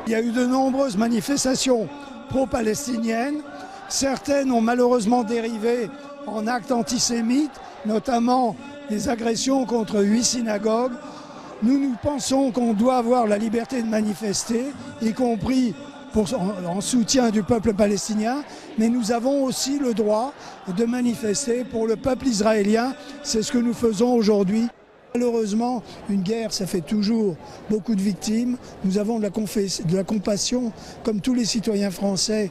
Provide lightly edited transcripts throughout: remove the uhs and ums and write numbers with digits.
Il y a eu de nombreuses manifestations pro-palestiniennes. Certaines ont malheureusement dérivé en actes antisémites, notamment des agressions contre 8 synagogues. Nous pensons qu'on doit avoir la liberté de manifester, y compris en soutien du peuple palestinien, mais nous avons aussi le droit de manifester pour le peuple israélien. C'est ce que nous faisons aujourd'hui. Malheureusement, une guerre, ça fait toujours beaucoup de victimes. Nous avons de la compassion, comme tous les citoyens français,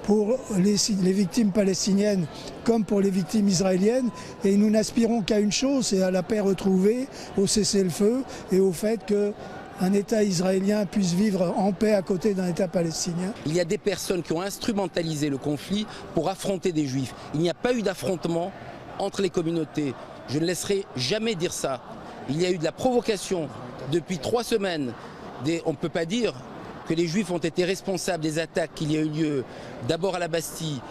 pour les victimes palestiniennes comme pour les victimes israéliennes. Et nous n'aspirons qu'à une chose, c'est à la paix retrouvée, au cessez-le-feu et au fait qu'un État israélien puisse vivre en paix à côté d'un État palestinien. Il y a des personnes qui ont instrumentalisé le conflit pour affronter des Juifs. Il n'y a pas eu d'affrontement entre les communautés. Je ne laisserai jamais dire ça. Il y a eu de la provocation depuis 3 semaines. On ne peut pas dire que les Juifs ont été responsables des attaques qu'il y a eu lieu d'abord à la Bastille,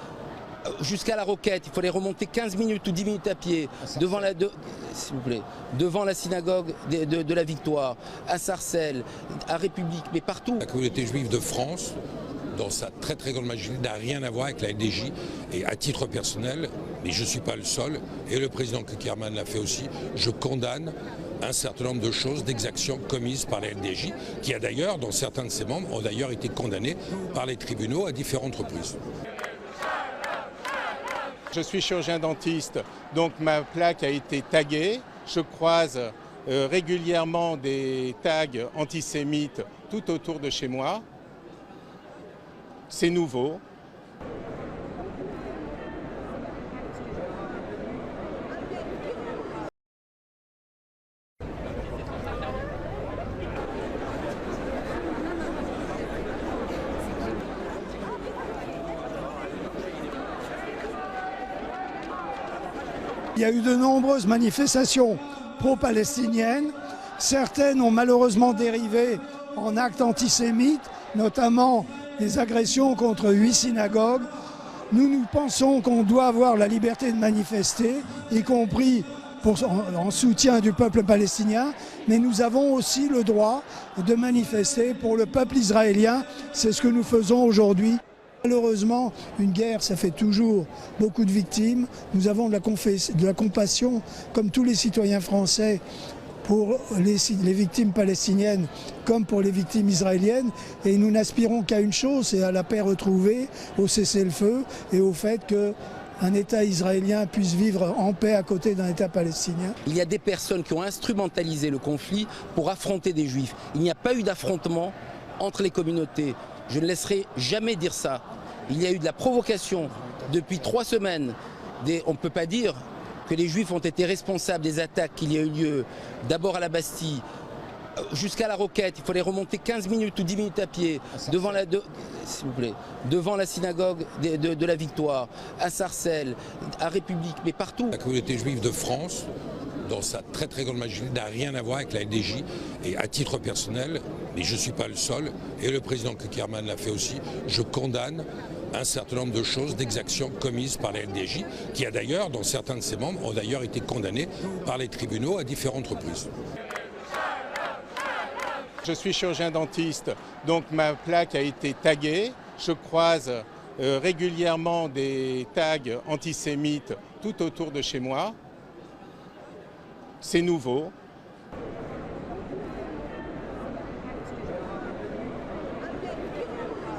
jusqu'à la Roquette. Il fallait remonter 15 minutes ou 10 minutes à pied devant la synagogue de la Victoire, à Sarcelles, à République, mais partout. La communauté juive de France, dans sa très grande majorité, n'a rien à voir avec la LDJ. Et à titre personnel, mais je ne suis pas le seul, et le président Kuckerman l'a fait aussi, je condamne un certain nombre de choses, d'exactions commises par la LDJ, qui a d'ailleurs, dont certains de ses membres, ont d'ailleurs été condamnés par les tribunaux à différentes reprises. Je suis chirurgien dentiste, donc ma plaque a été taguée. Je croise régulièrement des tags antisémites tout autour de chez moi. C'est nouveau. Il y a eu de nombreuses manifestations pro-palestiniennes. Certaines ont malheureusement dérivé en actes antisémites, notamment des agressions contre 8 synagogues. Nous pensons qu'on doit avoir la liberté de manifester, y compris en soutien du peuple palestinien, mais nous avons aussi le droit de manifester pour le peuple israélien. C'est ce que nous faisons aujourd'hui. Malheureusement, une guerre, ça fait toujours beaucoup de victimes. Nous avons de la compassion, comme tous les citoyens français, pour les victimes palestiniennes comme pour les victimes israéliennes. Et nous n'aspirons qu'à une chose, c'est à la paix retrouvée, au cessez-le-feu et au fait qu'un État israélien puisse vivre en paix à côté d'un État palestinien. Il y a des personnes qui ont instrumentalisé le conflit pour affronter des Juifs. Il n'y a pas eu d'affrontement entre les communautés. Je ne laisserai jamais dire ça. Il y a eu de la provocation depuis 3 semaines. On ne peut pas dire que les Juifs ont été responsables des attaques qu'il y a eu lieu d'abord à la Bastille, jusqu'à la Roquette. Il fallait remonter 15 minutes ou 10 minutes à pied devant la synagogue de la Victoire, à Sarcelles, à République, mais partout. La communauté juive de France, dans sa très grande majorité, n'a rien à voir avec la LDJ. Et à titre personnel, mais je ne suis pas le seul, et le président Kuckerman l'a fait aussi, je condamne un certain nombre de choses, d'exactions commises par la LDJ, qui a d'ailleurs, dont certains de ses membres, ont d'ailleurs été condamnés par les tribunaux à différentes reprises. Je suis chirurgien dentiste, donc ma plaque a été taguée. Je croise régulièrement des tags antisémites tout autour de chez moi. C'est nouveau.